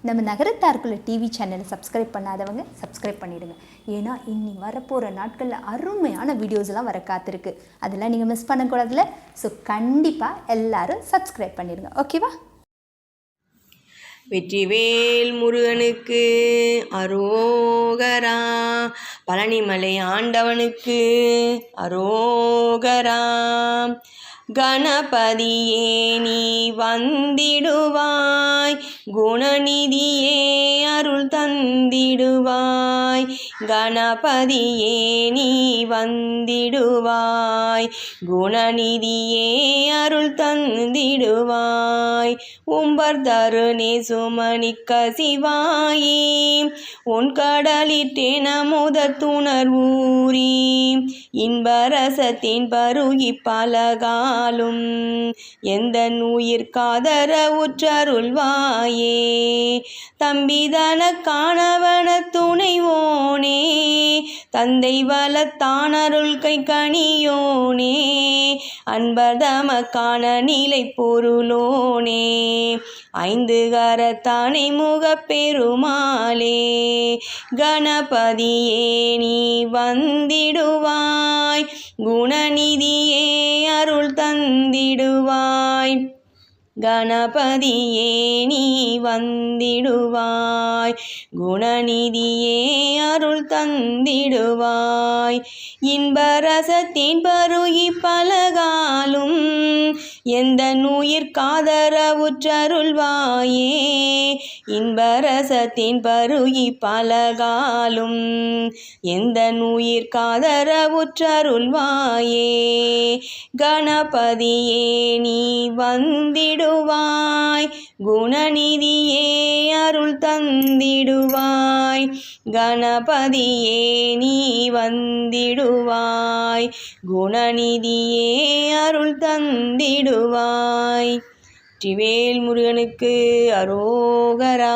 நம்ம நகரத்தாருக்குள்ள டிவி சேனலை சப்ஸ்கிரைப் பண்ணாதவங்க சப்ஸ்கிரைப் பண்ணிடுங்க. ஏன்னா இன்னி வரப்போகிற நாட்களில் அருமையான வீடியோஸ்லாம் வர காத்திருக்கு. அதெல்லாம் நீங்கள் மிஸ் பண்ணக்கூடாதுல. ஸோ கண்டிப்பாக எல்லாரும் சப்ஸ்கிரைப் பண்ணிடுங்க. ஓகேவா? வெற்றிவேல் முருகனுக்கு அரோகரா, பழனிமலை ஆண்டவனுக்கு அரோகரா. கணபதியே நீ வந்திடுவாய், குணநிதியே அருள் தந்திடுவாய். கணபதியே நீ வந்திடுவாய், குணநிதியே அருள் தந்திடுவாய். உம்பர் தருணே சுமணிக்க சிவாயி, உன் கடலிட்டேன முதத்துணர்வூரி. இன்பரசத்தின் பருகி பலகாலும் எந்த உயிர்காதர உற்றருள்வாயே. தம்பிதன காணவன துணைவோனே, தந்தை வளத்தானருள் கை கணியோனே. அன்பர்தமக்கான நிலை பொருளோனே, ஐந்து கரத்தானை முகப்பெருமாளே. கணபதியே நீ வந்திடுவாய், குணநிதியே அருள் தந்திடுவாய். கணபதியே நீ வந்திடுவாய், குணநிதியே அருள் தந்திடுவாய். இன்பரசத்தின் பருகி பலகாலும் எந்த உயிர்காதர உற்றருள்வாயே. இன்பரசத்தின் பருகி பலகாலும் எந்த உயிர்காதர உற்றருள்வாயே. கணபதியே நீ வந்திடுவாய், குணநிதியே அருள் தந்திடுவாய். கணபதியே நீ வந்திடுவாய், குணநிதியே அருள் தந்திடுவாய். வெற்றிவேல் முருகனுக்கு அரோகரா.